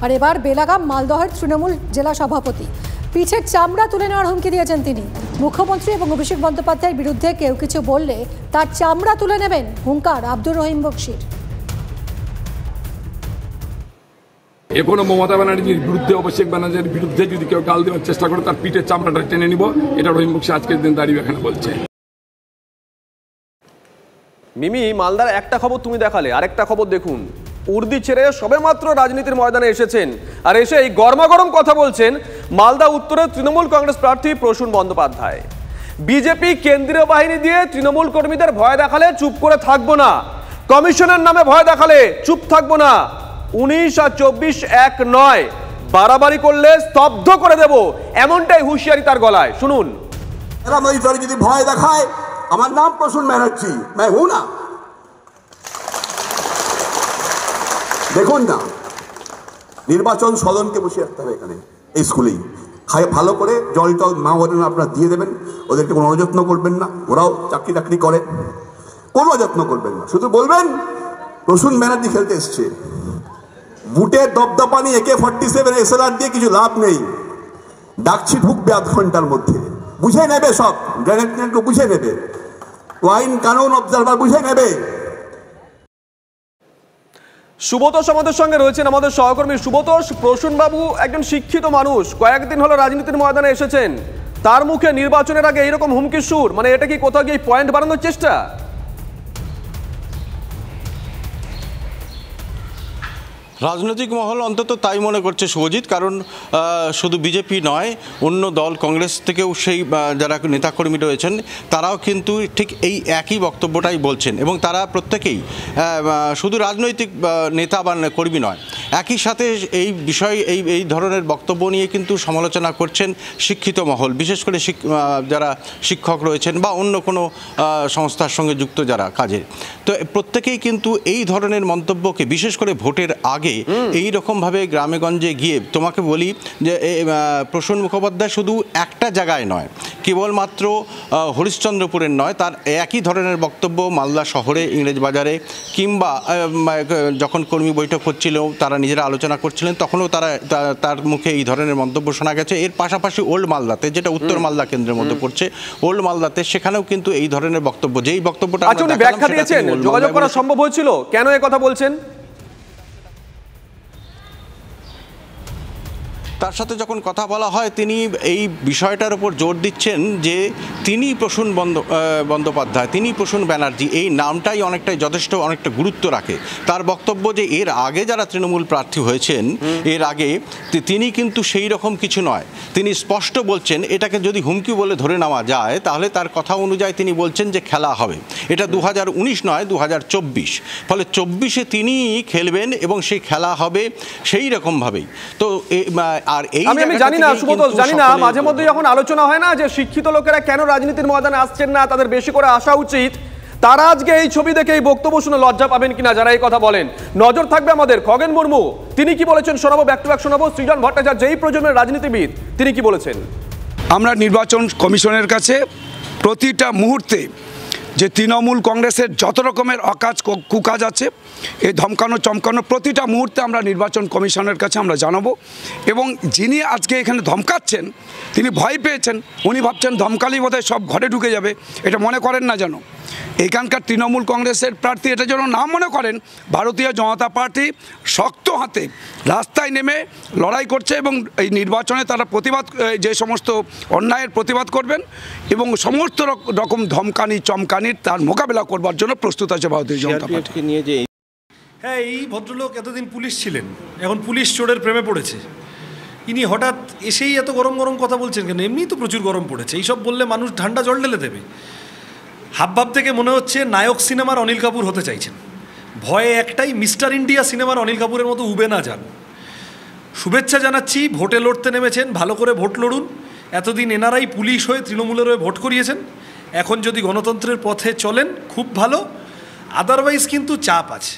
আর এবার বেলাগাম মালদহের তৃণমূল জেলা সভাপতি পিঠের চামড়া তুলে নেওয়ার হুমকি দিয়েছেন তিনি। মুখ্যমন্ত্রী এবং অভিষেক বন্দ্যোপাধ্যায়ের বিরুদ্ধে কেউ কিছু বললে তার চামড়া তুলে নেবেন, হুঙ্কার আব্দুর রহিম বকশির। এখনো মমতা ব্যানার্জির বিরুদ্ধে, অভিষেক ব্যানার্জির বিরুদ্ধে যদি কেউ গাল দেওয়ার চেষ্টা করে তার পিঠের চামড়াটা টেনে নিব, এটা রহিম বকশি আজকের দিন দাঁড়িয়ে এখানে বলছে। মিমি, মালদার একটা খবর তুমি দেখালে, আরেকটা খবর দেখুন। উর্দি ছেড়ে সবেমাত্র রাজনীতির ময়দানে এসেছেন, আর এসে এই গরমাগরম কথা বলছেন মালদা উত্তরের তৃণমূল কংগ্রেস প্রার্থী প্রসূন বন্দ্যোপাধ্যায়। বিজেপি কেন্দ্রীয় বাহিনী দিয়ে তৃণমূল কর্মীদের ভয় দেখালে চুপ করে থাকবো না, কমিশনের নামে ভয় দেখালে চুপ থাকবো না, 19 আর 24 এক নয়, বাড়াবাড়ি করলে স্তব্ধ করে দেব, এমনটাই হুঁশিয়ারি তার গলায়। শুনুন। যদি ভয় দেখায়, আমার নাম প্রসূন ব্যানার্জি, मैं हूं ना। দেখুন না, নির্বাচন সদনকে বসে রাখতে হবে এখানে, এই স্কুলেই ভালো করে জল টল মা বোনেরা আপনারা দিয়ে দেবেন, ওদেরকে কোনো অযত্ন করবেন না, ওরাও চাকরি টাকরি করে, কোনো যত্ন করবেন না, শুধু বলবেন প্রসূন ব্যানার্জি খেলতে এসছে। বুটের দপদপানি AK-47 SLR দিয়ে কিছু লাভ নেই, ডাকছি ঢুকবে আধ ঘন্টার মধ্যে, বুঝে নেবে, সব গ্রেনেড বুঝে নেবে, আইন কানুন অবজারভার বুঝে নেবে। সুব্রতোষ আমাদের সঙ্গে রয়েছেন, আমাদের সহকর্মী সুব্রতোষ। প্রসূন বাবু একজন শিক্ষিত মানুষ, কয়েকদিন হলো রাজনীতির ময়দানে এসেছেন, তার মুখে নির্বাচনের আগে এইরকম হুমকির সুর, মানে এটা কি কোথাও গিয়ে পয়েন্ট বাড়ানোর চেষ্টা? রাজনৈতিক মহল অন্তত তাই মনে করছে শুভজিৎ, কারণ শুধু বিজেপি নয়, অন্য দল কংগ্রেস থেকেও সেই যারা নেতাকর্মী রয়েছেন তারাও কিন্তু ঠিক এই একই বক্তব্যটাই বলছেন, এবং তারা প্রত্যেকেই শুধু রাজনৈতিক নেতা বা কর্মী নয়, একই সাথে এই বিষয় এই ধরনের বক্তব্য নিয়ে কিন্তু সমালোচনা করছেন শিক্ষিত মহল, বিশেষ করে যারা শিক্ষক রয়েছেন বা অন্য কোনো সংস্থার সঙ্গে যুক্ত যারা কাজে, তো প্রত্যেকেই কিন্তু এই ধরনের মন্তব্যকে, বিশেষ করে ভোটের আগে এই রকমভাবে গ্রামেগঞ্জে গিয়ে, তোমাকে বলি যে প্রসূন মুখোপাধ্যায় শুধু একটা জায়গায় নয়, কেবলমাত্র হরিশ্চন্দ্রপুরের নয়, তার একই ধরনের বক্তব্য মালদা শহরে, ইংরেজবাজারে, কিংবা যখন কর্মী বৈঠক হচ্ছিল তারা নিজেরা আলোচনা করছিলেন তখনও তার মুখে এই ধরনের মন্তব্য শোনা গেছে। এর পাশাপাশি ওল্ড মালদাতে, যেটা উত্তর মালদা কেন্দ্রের মধ্যে পড়ছে, ওল্ড মালদাতে, সেখানেও কিন্তু এই ধরনের বক্তব্য, যেই বক্তব্যটা ব্যাখ্যা দিয়েছেন, যোগাযোগ করা সম্ভব হয়েছিল, কেন এই কথা বলছেন? তার সাথে যখন কথা বলা হয় তিনি এই বিষয়টার উপর জোর দিচ্ছেন যে তিনি প্রসূন বন্দ্যোপাধ্যায়, তিনি প্রসূন ব্যানার্জি, এই নামটাই অনেকটা গুরুত্ব রাখে। তার বক্তব্য যে এর আগে যারা তৃণমূল প্রার্থী হয়েছেন, এর আগে তিনি কিন্তু সেই রকম কিছু নয়, তিনি স্পষ্ট বলছেন এটাকে যদি হুমকি বলে ধরে নেওয়া যায় তাহলে তার কথা অনুযায়ী তিনি বলছেন যে খেলা হবে, এটা 2019 নয় 2024, ফলে 24-এ তিনি খেলবেন এবং সেই খেলা হবে সেই রকমভাবেই। তো আর আমি জানি না সুব্রতোষ, জানি না মাঝে মধ্যে যখন আলোচনা হয় না যে শিক্ষিত লোকেরা কেন রাজনীতির ময়দানে আসছেন না, তাদের বেশি করে আসা উচিত, তারা আজকে এই ছবি দেখে এই বক্তব্য শুনে লজ্জা পাবেন কিনা যারা এই কথা বলেন। নজর থাকবে আমাদের। খগেন মুর্মু তিনি কি বলেছেন শোনাবো, ব্যাক টু ব্যাক শোনাবো। সৃজন ভট্টাচার্য এই প্রজন্মের রাজনীতিবিদ, তিনি কি বলেছেন? আমরা নির্বাচন কমিশনের কাছে প্রতিটা মুহূর্তে যে তৃণমূল কংগ্রেসের যত রকমের অকাজ কুকাজ আছে, এই ধমকানো চমকানো প্রতিটা মুহূর্তে আমরা নির্বাচন কমিশনের কাছে আমরা জানাবো। এবং যিনি আজকে এখানে ধমকাচ্ছেন তিনি ভয় পেয়েছেন, উনি ভাবছেন ধমকালেই বোধহয় সব ঘরে ঢুকে যাবে, এটা মনে করেন না যেন। এখানকার তৃণমূল কংগ্রেসের প্রার্থী এটা যেন না মনে করেন ভারতীয় জনতা পার্টি শক্ত হাতে রাস্তায় নেমে লড়াই করছে, এবং এই নির্বাচনে তারা প্রতিবাদ, যে সমস্ত অন্যায়ের প্রতিবাদ করবেন এবং সমস্ত রকম ধমকানি চমকানির তার মোকাবেলা করবার জন্য প্রস্তুত আছে ভারতীয় জনতা পার্টি। হ্যাঁ, এই ভদ্রলোক এতদিন পুলিশ ছিলেন, এখন পুলিশ চোরের প্রেমে পড়েছে। ইনি হঠাৎ এসেই এত গরম গরম কথা বলছেন কেন? এমনিই তো প্রচুর গরম পড়েছে, এইসব বললে মানুষ ঠান্ডা জল ঢেলে দেবে। হাবভাব থেকে মনে হচ্ছে নায়ক সিনেমার অনিল কাপুর হতে চাইছেন। ভয়ে একটাই, মিস্টার ইন্ডিয়া সিনেমার অনিল কাপুরের মতো উবে না যান। শুভেচ্ছা জানাচ্ছি, ভোটে লড়তে নেমেছেন, ভালো করে ভোট লড়ুন। এতদিন এনারাই পুলিশ হয়ে তৃণমূলের হয়ে ভোট করিয়েছেন, এখন যদি গণতন্ত্রের পথে চলেন খুব ভালো, আদারওয়াইজ কিন্তু চাপ আছে।